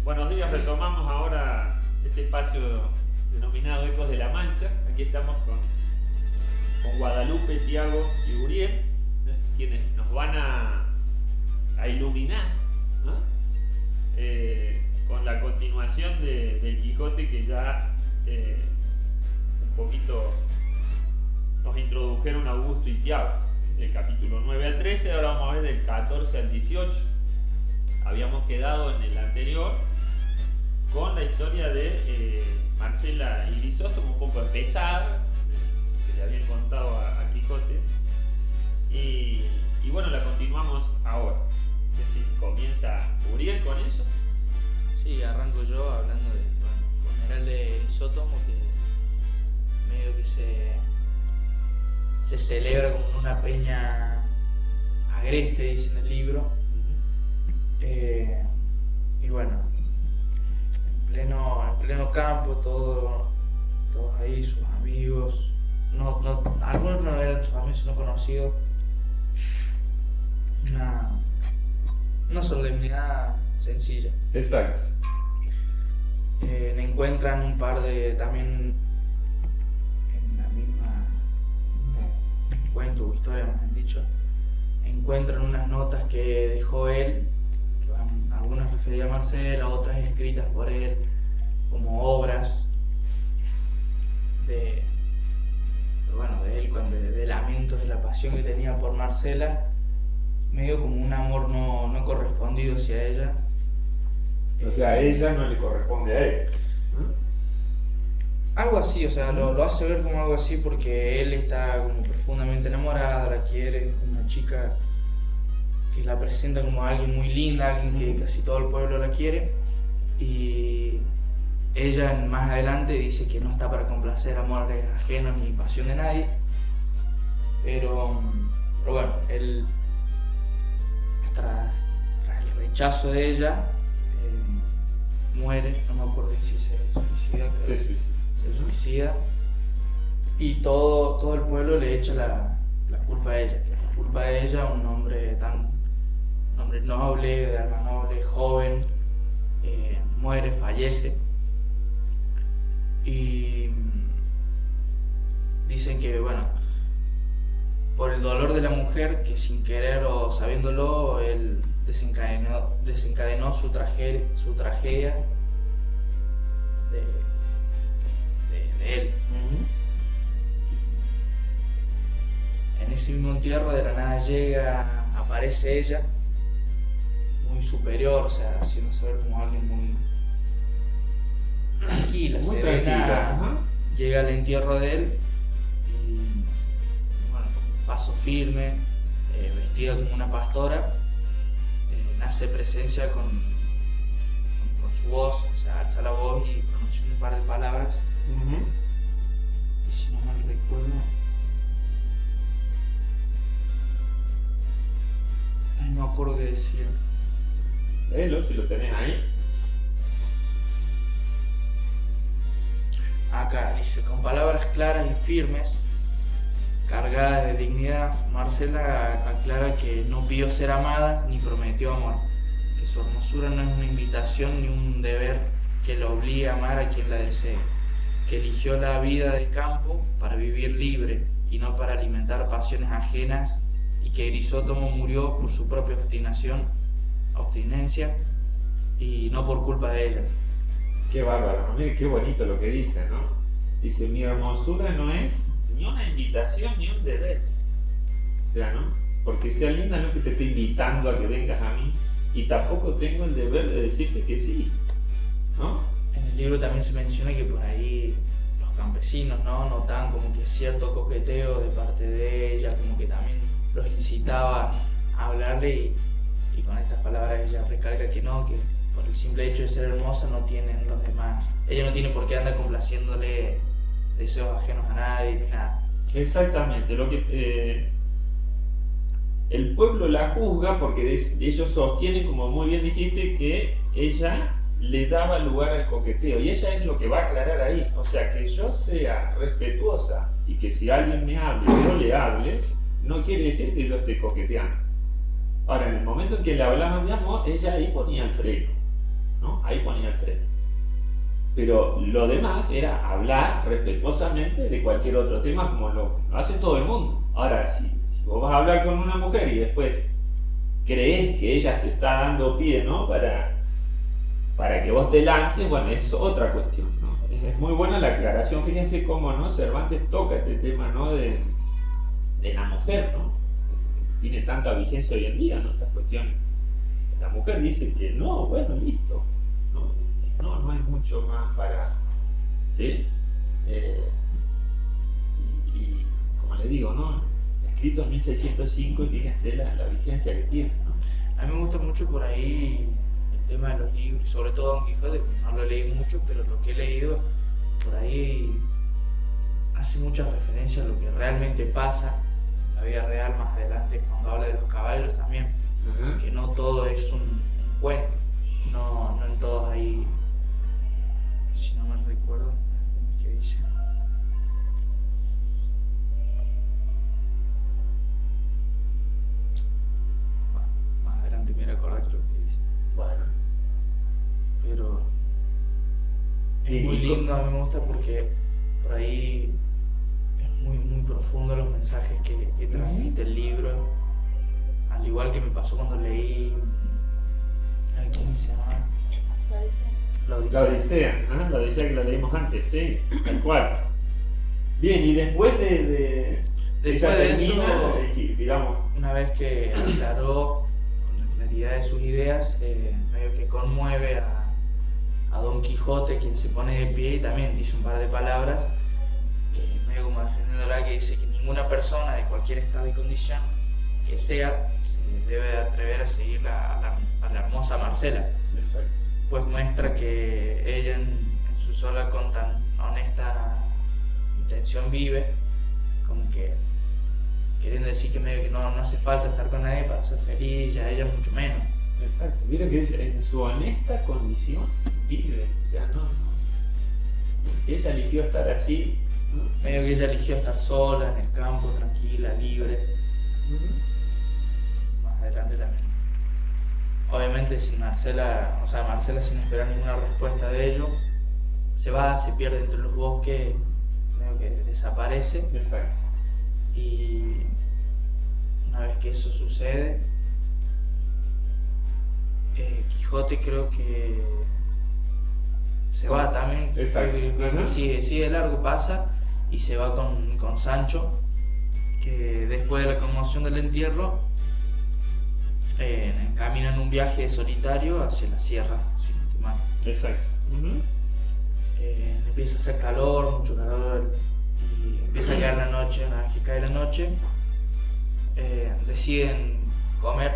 Buenos días, retomamos ahora este espacio denominado Ecos de la Mancha. Aquí estamos con Guadalupe, Tiago y Uriel, quienes nos van a iluminar, ¿no? Con la continuación del Quijote que ya un poquito nos introdujeron Augusto y Tiago, del capítulo 9 al 13, ahora vamos a ver del 14 al 18. Habíamos quedado en el anterior con la historia de Marcela y Grisóstomo, un poco pesada, que le habían contado a Quijote, y bueno, la continuamos ahora. Es decir, comienza Uriel con eso. Sí, arranco yo hablando del funeral de Grisóstomo, que medio que se celebra como en una peña agreste, dice en el libro. Y bueno, en pleno campo, todos ahí, sus amigos, algunos no eran sus amigos, sino conocidos. Una solemnidad sencilla. Exacto. Encuentran un par de, también en la misma cuento o historia, más bien dicho, encuentran unas notas que dejó él, que van algunas referidas a Marcela, otras escritas por él, como obras de él, de lamentos de la pasión que tenía por Marcela, medio como un amor no correspondido hacia ella. O sea, a ella no le corresponde a él, ¿no? Algo así, o sea, lo hace ver como algo así porque él está como profundamente enamorada, la quiere, es una chica que la presenta como alguien muy linda, alguien que casi todo el pueblo la quiere, y ella más adelante dice que no está para complacer amores ajenos ni pasión de nadie, pero bueno, él tras el rechazo de ella muere, no me acuerdo si se suicida, se suicida, y todo el pueblo le echa la culpa a ella, que por culpa de ella un hombre noble, de alma noble, joven, muere, fallece. Y dicen que, bueno, por el dolor de la mujer, que sin querer o sabiéndolo, él desencadenó su tragedia de él. En ese mismo entierro de la nada aparece ella, muy superior, o sea, haciéndose ver como alguien muy tranquila, muy serena. tranquila. Llega al entierro de él y, bueno, con un paso firme, vestida como una pastora, hace presencia con su voz, o sea, alza la voz y pronuncia un par de palabras. Y si no mal recuerdo, no me acuerdo qué decir. Léelo si lo tenés ahí. Acá dice: con palabras claras y firmes, cargadas de dignidad, Marcela aclara que no pidió ser amada ni prometió amor, que su hermosura no es una invitación ni un deber que la obligue a amar a quien la desee, que eligió la vida de campo para vivir libre y no para alimentar pasiones ajenas, y que Grisóstomo murió por su propia obstinencia y no por culpa de ella. Qué bárbaro, mire qué bonito lo que dice, ¿no? Dice, mi hermosura no es ni una invitación ni un deber. O sea, ¿no? Porque sea linda no es que te esté invitando a que vengas a mí, y tampoco tengo el deber de decirte que sí, ¿no? En el libro también se menciona que por ahí los campesinos, ¿no?, notaban como que cierto coqueteo de parte de ella, como que también los incitaba a hablarle, y con estas palabras ella recalca que no, que por el simple hecho de ser hermosa no tienen los demás, ella no tiene por qué andar complaciéndole deseos ajenos a nadie ni nada. Exactamente, lo que el pueblo la juzga porque ellos sostienen, como muy bien dijiste, que ella le daba lugar al coqueteo. Y ella es lo que va a aclarar ahí. O sea, que yo sea respetuosa y que si alguien me hable, yo le hable, no quiere decir que yo esté coqueteando. Ahora, en el momento en que le hablaban de amor, ella ahí ponía el freno, ¿no? Ahí ponía el freno. Pero lo demás era hablar respetuosamente de cualquier otro tema como lo hace todo el mundo. Ahora, si vos vas a hablar con una mujer y después crees que ella te está dando pie, ¿no? Para que vos te lances, bueno, es otra cuestión, ¿no? Es muy buena la aclaración. Fíjense cómo, ¿no? Cervantes toca este tema, ¿no? De la mujer, ¿no? Tiene tanta vigencia hoy en día, ¿no? Estas cuestiones. La mujer dice que no, bueno, listo. No hay mucho más para... ¿Sí? Y como le digo, ¿no? Escrito en 1605 y fíjense la vigencia que tiene, ¿no? A mí me gusta mucho por ahí el tema de los libros, sobre todo Don Quijote, no lo leí mucho, pero lo que he leído por ahí hace mucha referencia a lo que realmente pasa en la vida real más adelante cuando habla de los caballos también, que no todo es un cuento, no en todos hay... Si no mal recuerdo, ¿qué dice? Bueno, más adelante me voy a acordar lo que dice. Bueno. Pero es muy lindo, a mí me gusta porque por ahí es muy profundo los mensajes que transmite el libro. Al igual que me pasó cuando leí... ¿Cómo se llama? La Odisea, la Odisea que la leímos antes, sí, tal cual. Bien, y después de eso, digamos, una vez que aclaró con la claridad de sus ideas, medio que conmueve a Don Quijote, quien se pone de pie y también dice un par de palabras, que medio como defendiéndola, que dice que ninguna persona de cualquier estado y condición que sea se debe atrever a seguir a la hermosa Marcela. Exacto. Pues muestra que ella en su sola con tan honesta intención vive, como que queriendo decir que medio que no hace falta estar con nadie para ser feliz, ya ella mucho menos. Exacto, mira que dice, en su honesta condición vive, o sea, no. Si ella eligió estar así, ¿no? Medio que ella eligió estar sola, en el campo, tranquila, libre. Más adelante también. Obviamente Marcela sin esperar ninguna respuesta de ello, se pierde entre los bosques, medio que desaparece. Exacto. Y una vez que eso sucede, Quijote creo que se va también. Exacto. Sigue largo, pasa y se va con Sancho, que después de la conmoción del entierro, camina en un viaje solitario hacia la sierra, si no estoy mal. Exacto. Empieza a hacer calor, mucho calor, y empieza a caer la noche. Una vez que cae la noche, deciden comer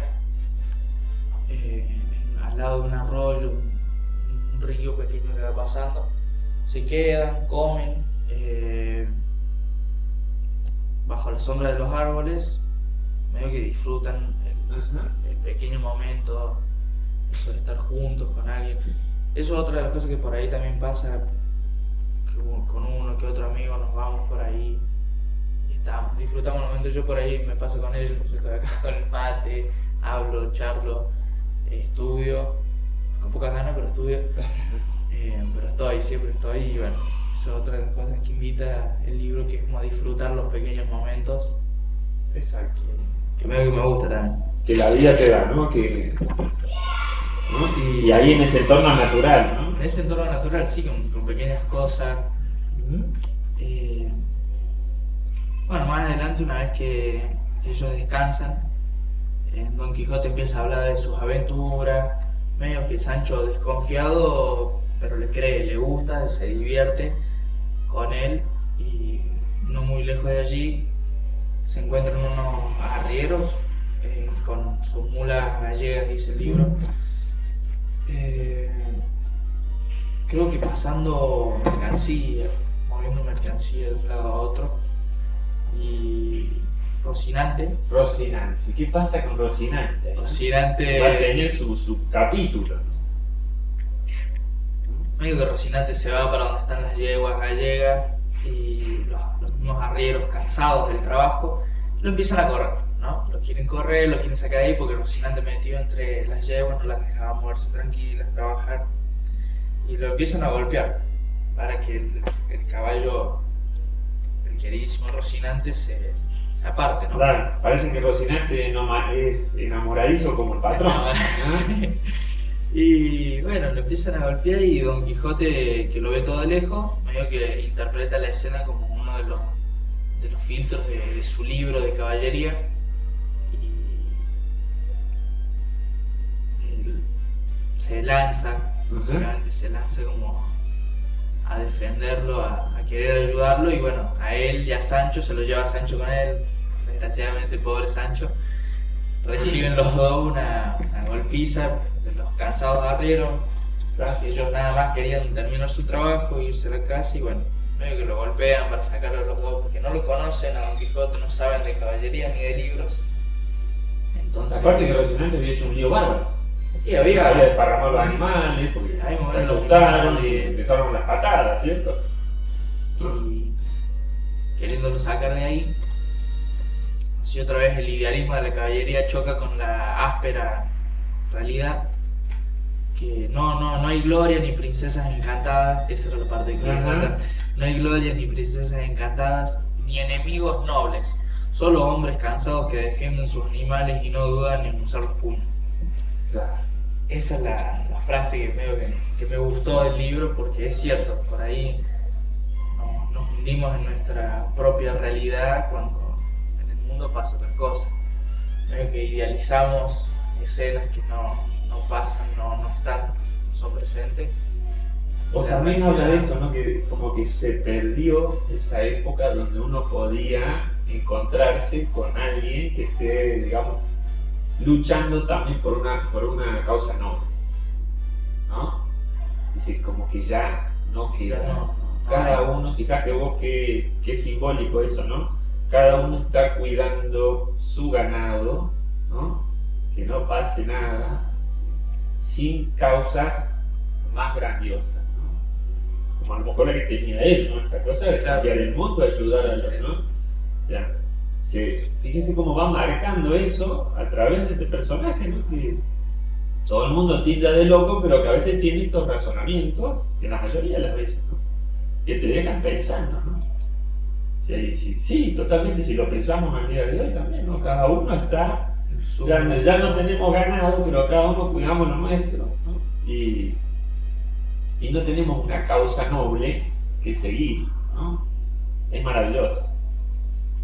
al lado de un arroyo, un río pequeño que va pasando. Se quedan, comen bajo la sombra de los árboles, medio que disfrutan el pequeño momento, eso de estar juntos con alguien. Eso es otra de las cosas que por ahí también pasa, que con uno que otro amigo nos vamos por ahí y disfrutamos el momento. Yo por ahí me paso con ellos, estoy acá con el mate, hablo, charlo, estudio, con pocas ganas pero estudio, pero siempre estoy, y bueno, eso es otra de las cosas que invita el libro, que es como a disfrutar los pequeños momentos. Exacto. Que me gusta también. Que la vida te da, ¿no? ¿no? Y ahí en ese entorno natural, ¿no? En ese entorno natural, sí, con pequeñas cosas. Bueno, más adelante, una vez que ellos descansan, Don Quijote empieza a hablar de sus aventuras, medio que Sancho desconfiado, pero le cree, le gusta, se divierte con él, y no muy lejos de allí se encuentran unos arrieros con sus mulas gallegas, dice el libro. Creo que pasando mercancía, moviendo mercancía de un lado a otro. Y Rocinante. ¿Qué pasa con Rocinante? Rocinante va a tener su capítulo. medio que Rocinante se va para donde están las yeguas gallegas y los mismos arrieros cansados del trabajo lo empiezan a correr, ¿no? Lo quieren correr, lo quieren sacar de ahí porque Rocinante metido entre las yeguas no las dejaba moverse tranquilas, trabajar, y lo empiezan a golpear para que el caballo, el queridísimo Rocinante, se aparte, ¿no? Claro, parece que Rocinante es enamoradizo como el patrón. Sí. Y bueno, lo empiezan a golpear y Don Quijote, que lo ve todo de lejos, medio que interpreta la escena como uno de los filtros de su libro de caballería. Y él se lanza, básicamente se lanza como a defenderlo, a querer ayudarlo, y bueno, a él y a Sancho, se lo lleva Sancho con él, desgraciadamente pobre Sancho, reciben los dos una golpiza de los cansados arrieros. Ellos nada más querían terminar su trabajo, irse a la casa, y bueno, medio que lo golpean para sacarlo a los dos porque no lo conocen a Don Quijote, no saben de caballería ni de libros. Entonces, aparte que Rocinante había hecho un lío bárbaro. y había desparramado los animales porque Ahí se movían los asustaron y animales. empezaron las patadas, ¿cierto? y queriéndolo sacar de ahí. Así otra vez el idealismo de la caballería choca con la áspera realidad, que no hay gloria ni princesas encantadas, esa era la parte que encuentran. No hay gloria ni princesas encantadas, ni enemigos nobles, solo hombres cansados que defienden sus animales y no dudan en usar los puños. Claro. Esa es la frase que me gustó del libro, porque es cierto, por ahí nos hundimos en nuestra propia realidad cuando en el mundo pasa otra cosa. Medio que idealizamos escenas que no pasan, no están, no son presentes. O también habla de esto, ¿no? Que como que se perdió esa época donde uno podía encontrarse con alguien que esté, digamos, luchando también por una causa noble, ¿no? Dice, como que ya no queda. Cada uno, fíjate vos qué simbólico eso, ¿no? Cada uno está cuidando su ganado, ¿no? Que no pase nada, sin causas más grandiosas, ¿no? Como a lo mejor la que tenía él, ¿no? Esta cosa de cambiar el mundo, ayudar a los, ¿no? O sea, fíjense cómo va marcando eso a través de este personaje, ¿no? Que todo el mundo tilda de loco, pero que a veces tiene estos razonamientos, que la mayoría de las veces, ¿no? Que te dejan pensando, ¿no? Sí, totalmente, si lo pensamos al día de hoy también, ¿no? Cada uno está, ya no tenemos ganado, pero cada uno cuidamos lo nuestro, ¿no? Y no tenemos una causa noble que seguir, ¿no? Es maravilloso.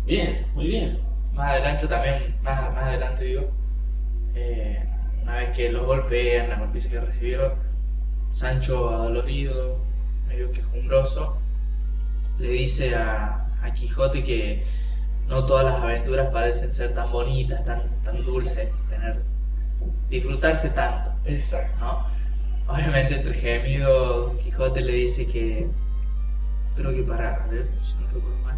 Bien, muy bien. Más adelante digo, una vez que los golpean, la golpiza que recibieron, Sancho, adolorido, medio quejumbroso, le dice a Quijote que no todas las aventuras parecen ser tan bonitas, tan dulces, disfrutarse tanto. Exacto. ¿No? Obviamente entre gemido Don Quijote le dice que, creo que para, a ver, si no recuerdo mal,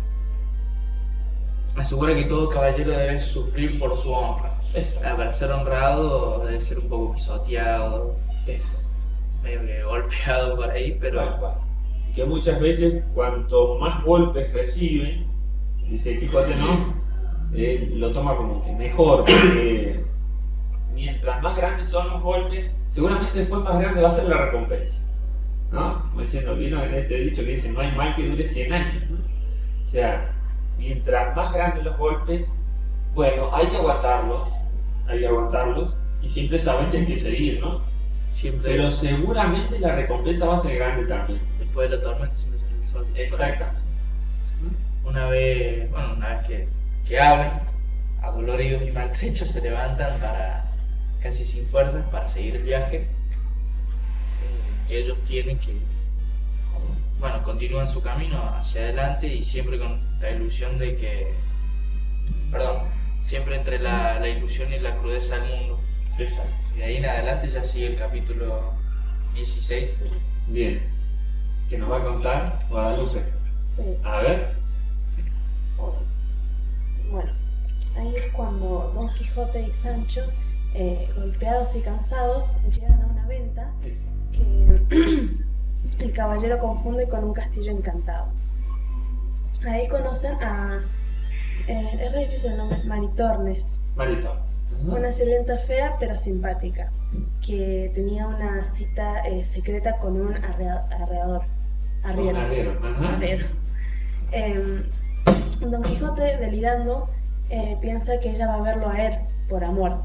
asegura que todo caballero debe sufrir por su honra. Para ser honrado debe ser un poco pisoteado, medio que golpeado por ahí, pero... Y que muchas veces cuanto más golpes recibe, dice Quijote, ¿no? Lo toma como que mejor, porque mientras más grandes son los golpes, seguramente después más grande va a ser la recompensa, ¿no? Como diciendo, vino en este dicho que dice, no hay mal que dure 100 años, ¿no? O sea, mientras más grandes los golpes, bueno, hay que aguantarlos, y siempre saben que hay que seguir, ¿no? Siempre. Pero seguramente la recompensa va a ser grande también. Después de la tormenta siempre sale el sol. Exactamente. Una vez que hablan, adoloridos y maltrechos, se levantan casi sin fuerzas para seguir el viaje que ellos tienen que, bueno, continúan su camino hacia adelante y siempre con la ilusión de que, siempre entre la ilusión y la crudeza del mundo. Exacto. Y de ahí en adelante ya sigue el capítulo 16. Bien. ¿Qué nos va a contar Guadalupe? Sí. A ver. Bueno, ahí es cuando Don Quijote y Sancho, golpeados y cansados, llegan a una venta que el caballero confunde con un castillo encantado. Ahí conocen a... es re difícil el nombre, Maritornes, Marito. una sirvienta fea pero simpática, que tenía una cita secreta con un arriero. Arriero. Don Quijote, delirando, piensa que ella va a verlo a él por amor.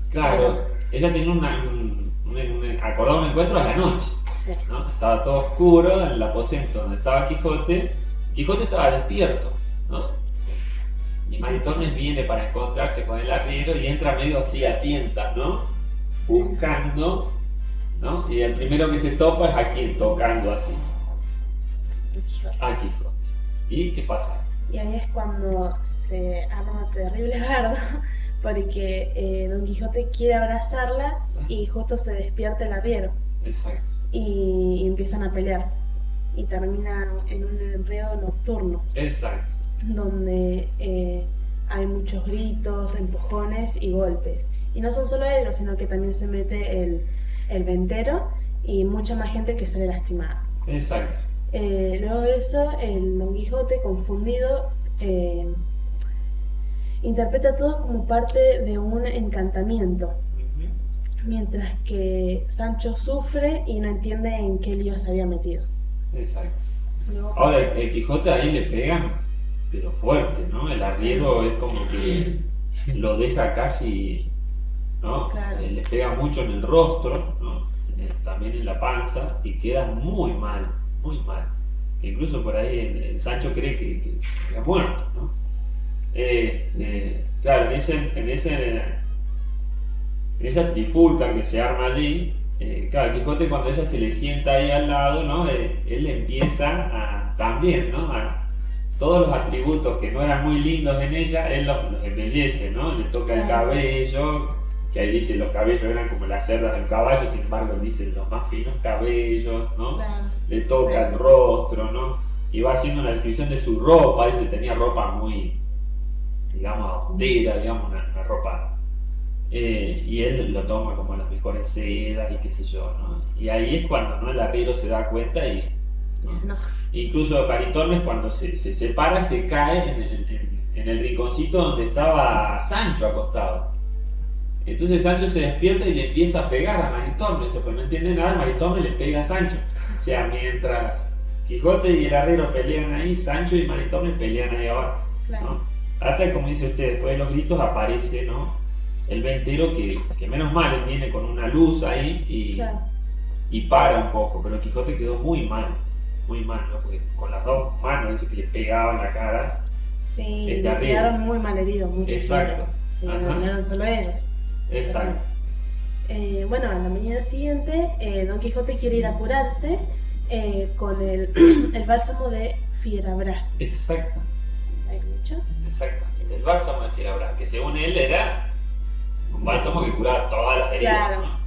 Claro, ella tenía acordado un encuentro a la noche, Sí. ¿no? Estaba todo oscuro en el aposento donde estaba Quijote. Quijote estaba despierto, ¿no? Sí. Y Maritornes viene para encontrarse con el arriero y entra medio así a tientas, ¿no? Sí. Buscando, ¿no? Y el primero que se topa es a quien tocando así, Don Quijote. a Quijote. ¿Y qué pasa? Y ahí es cuando se arma terrible bardo, porque Don Quijote quiere abrazarla y justo se despierta el arriero Exacto. y empiezan a pelear. Y termina en un enredo nocturno, Exacto. donde hay muchos gritos, empujones y golpes. Y no son solo ellos, sino que también se mete el ventero y mucha más gente que sale lastimada. Exacto. Luego de eso, el Don Quijote, confundido, interpreta todo como parte de un encantamiento, mientras que Sancho sufre y no entiende en qué lío se había metido. Exacto. Luego, Ahora, el Quijote ahí le pegan, pero fuerte, ¿no? El arriero es como que lo deja casi, ¿no? Claro. Le pega mucho en el rostro, ¿no? También en la panza, y queda muy mal, muy mal. Que incluso por ahí el Sancho cree que ha muerto, ¿no? Claro, en esa trifulca que se arma allí, claro, el Quijote, cuando ella se le sienta ahí al lado, ¿no? Él empieza a también, ¿no? A todos los atributos que no eran muy lindos en ella, él los embellece, ¿no? Le toca el cabello, que ahí dice los cabellos eran como las cerdas del caballo, sin embargo él dice los más finos cabellos, ¿no? claro, Le toca el rostro, ¿no? Y va haciendo una descripción de su ropa, dice tenía ropa muy, digamos, austera, digamos, una ropa. Y él lo toma como las mejores sedas y qué sé yo, ¿no? Y ahí es cuando, ¿no? El arriero se da cuenta y y se enoja. incluso Maritornes, cuando se separa, se cae en el rinconcito donde estaba Sancho acostado. Entonces Sancho se despierta y le empieza a pegar a Maritornes, pero no entiende nada, Maritornes le pega a Sancho. O sea, mientras Quijote y el arriero pelean ahí, Sancho y Maritornes pelean ahí abajo, Claro. ¿no? Hasta, como dice usted, después de los gritos aparece, ¿no? El ventero que menos mal él viene con una luz ahí Claro. y para un poco, pero el Quijote quedó muy mal, ¿no? Porque con las dos manos dice que le pegaban la cara. Sí, Es y terrible. quedaron muy malheridos, muchos. Exacto. No eran solo ellos. Exacto. Bueno, a la mañana siguiente, Don Quijote quiere ir a curarse con el bálsamo de Fierabras. Exacto. ¿Hay mucho? Exactamente. El bálsamo de Fierabras, que según él era un bálsamo que curaba todas las heridas, Claro. ¿no?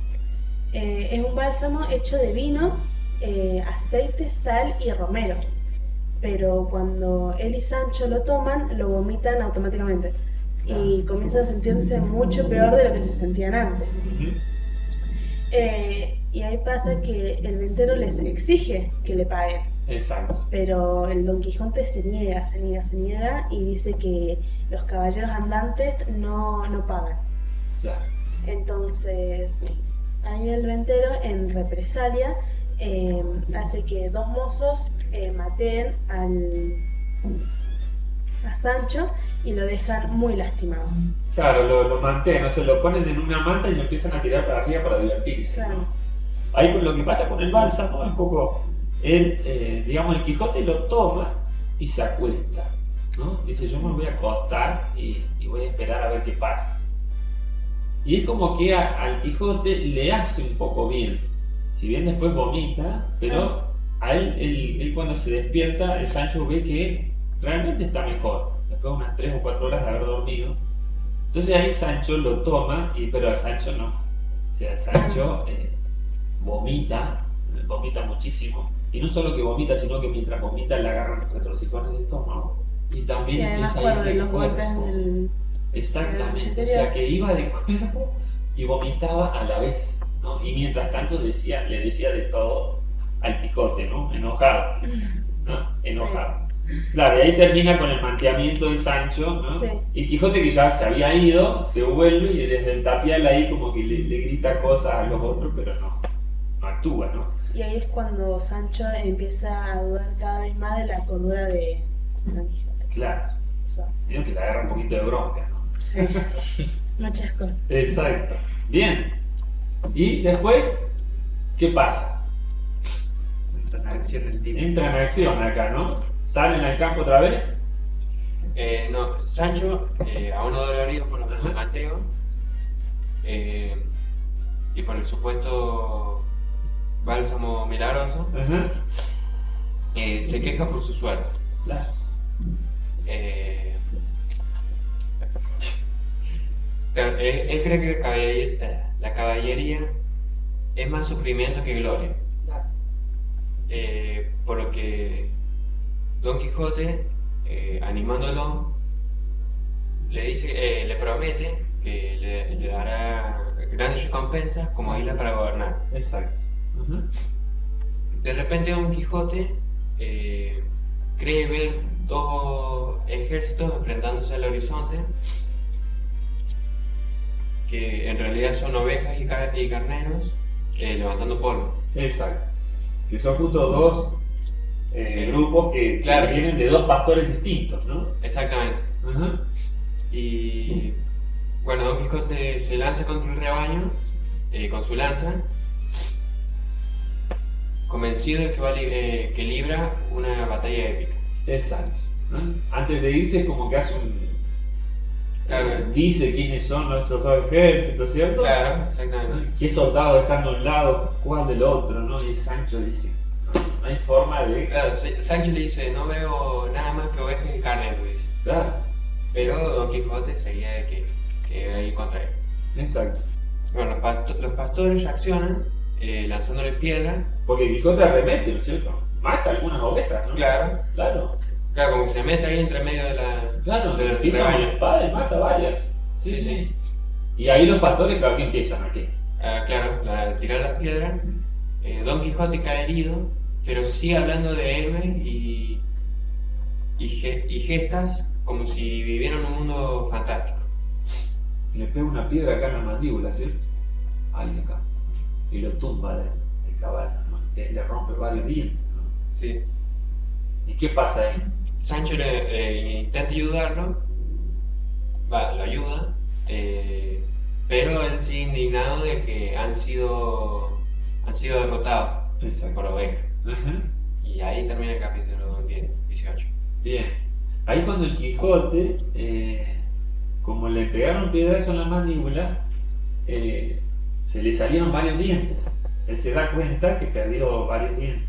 Es un bálsamo hecho de vino, aceite, sal y romero. Pero cuando él y Sancho lo toman, lo vomitan automáticamente. Claro. Y comienzan a sentirse mucho peor de lo que se sentían antes. Ujú. Y ahí pasa que el ventero les exige que le paguen. Exacto. Pero el Don Quijote se niega y dice que los caballeros andantes no pagan. Claro. Entonces, ahí el ventero, en represalia, hace que dos mozos maten a Sancho y lo dejan muy lastimado. Claro, lo mantienen, o sea, lo ponen en una manta y lo empiezan a tirar para arriba para divertirse, Claro. ¿no? Ahí lo que pasa con el bálsamo es un poco, él, digamos, el Quijote lo toma y se acuesta, ¿no? Dice, yo me voy a acostar y voy a esperar a ver qué pasa. Y es como que al Quijote le hace un poco bien, si bien después vomita, pero a él cuando se despierta, el Sancho ve que realmente está mejor, después de unas 3 o 4 horas de haber dormido. Entonces ahí Sancho lo toma, pero a Sancho no. O sea, Sancho vomita muchísimo. Y no solo que vomita, sino que mientras vomita le agarran los retrocijones de estómago. Y también Y además empieza a ir por de los golpes cuerpo. del... Exactamente, del o sea que iba de cuerpo y vomitaba a la vez, ¿no? Y mientras tanto le decía de todo al Quijote, ¿no? Enojado, ¿no? Enojado. Claro, y ahí termina con el manteamiento de Sancho, ¿no? Sí. Y Quijote, que ya se había ido, se vuelve y desde el tapial ahí como que le grita cosas a los otros, pero no actúa, ¿no? Y ahí es cuando Sancho empieza a dudar cada vez más de la cordura de Don Quijote. Claro, Suave. digo que le agarra un poquito de bronca, ¿no? Sí, muchas cosas. Exacto. Bien. Y después, ¿qué pasa? Entra en acción el tipo. Entra en acción acá, ¿no? Salen al campo otra vez. No, Sancho, aún no dolorido por los de Mateo, y por el supuesto bálsamo milagroso, Ajá. se queja por su suerte. Claro. Claro, él cree que la caballería es más sufrimiento que gloria. Por lo que Don Quijote, animándolo, le dice, le promete que le dará grandes recompensas como isla para gobernar. Exacto. Ajá. De repente Don Quijote cree ver dos ejércitos enfrentándose al horizonte, que en realidad son ovejas y carneros levantando polvo. Exacto. Que son justo dos grupos que Claro. vienen de dos pastores distintos, ¿no? Exactamente. Ajá. Y bueno, Don Quijote se lanza contra el rebaño con su lanza, convencido de que libra una batalla épica. Exacto. ¿No? Antes de irse, como que hace un. Claro. Dice quiénes son esos dos ejércitos, ¿cierto? Claro, exactamente. ¿Qué soldados están de un lado, cuál del otro, ¿no? Y Sancho dice: no hay forma de. Claro, Sancho le dice, no veo nada más que ovejas y carneros, dice. Claro. Pero Don Quijote seguía de que iba a ir contra él. Exacto. Bueno, los pastores reaccionan lanzándole piedra. Porque Quijote arremete, ¿no es cierto? Mata algunas ovejas, ¿no? Claro, Claro. claro, como que se mete ahí entre medio de la. Claro, del empieza con la rebaño. espada y mata varias. Sí, Sí, sí. Y ahí los pastores, claro, que empiezan aquí. Claro, al tirar las piedras, Don Quijote cae herido, pero sigue hablando de héroes y gestas como si vivieran un mundo fantástico. Le pega una piedra acá en la mandíbula, ¿cierto? Ahí acá. Y lo tumba del caballo, ¿no? Que le rompe varios dientes, ¿no? Sí. ¿Y qué pasa ahí? Sancho intenta ayudarlo, lo ayuda, pero él sigue indignado de que han sido derrotados por ovejas. Ajá. Y ahí termina el capítulo 18. Bien. Ahí cuando el Quijote, como le pegaron piedrazo en la mandíbula, se le salieron varios dientes. Él se da cuenta que perdió varios dientes.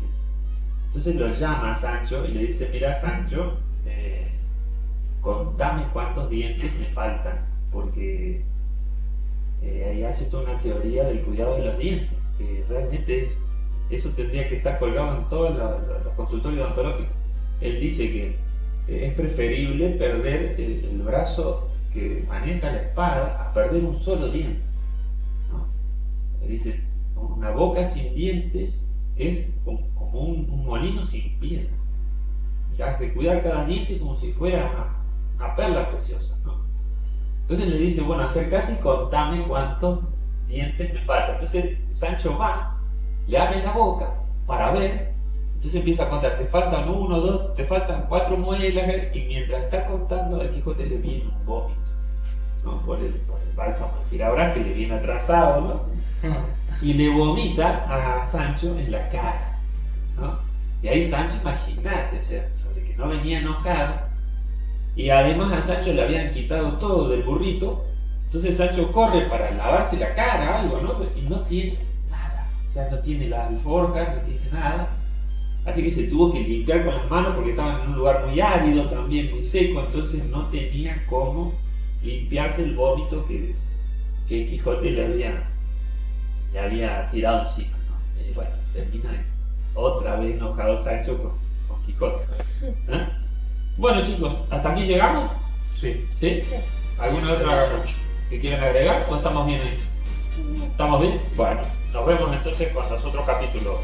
Entonces lo llama a Sancho y le dice: mira, Sancho, contame cuántos dientes me faltan, porque ahí hace toda una teoría del cuidado de los dientes, que realmente eso tendría que estar colgado en todos los consultorios odontológicos. Él dice que es preferible perder el brazo que maneja la espada a perder un solo diente, ¿no? Dice: una boca sin dientes es como un molino sin piedra. Has de cuidar cada diente como si fuera una perla preciosa, ¿no? Entonces le dice: bueno, acércate y contame cuántos dientes me faltan. Entonces Sancho va, le abre la boca para ver. Entonces empieza a contar: te faltan 1, 2, te faltan 4 muelas. Y mientras está contando, al Quijote le viene un vómito, ¿no? Por el bálsamo de Firabras, que le viene atrasado, ¿no? Y le vomita a Sancho en la cara, ¿no? Y ahí Sancho, imagínate, o sea, sobre que no venía enojado, y además a Sancho le habían quitado todo del burrito. Entonces Sancho corre para lavarse la cara, algo, ¿no? Y no tiene nada, o sea, no tiene la alforja, no tiene nada. Así que se tuvo que limpiar con las manos porque estaban en un lugar muy árido, también muy seco, entonces no tenía cómo limpiarse el vómito que Quijote le había tirado encima, ¿no? Y bueno, termina otra vez enojado Sancho con Quijote. ¿Eh? Bueno, chicos, ¿hasta aquí llegamos? Sí. ¿Sí? Sí. ¿Alguna otra que quieran agregar o estamos bien ahí? ¿Estamos bien? Bueno, nos vemos entonces con los otros capítulos.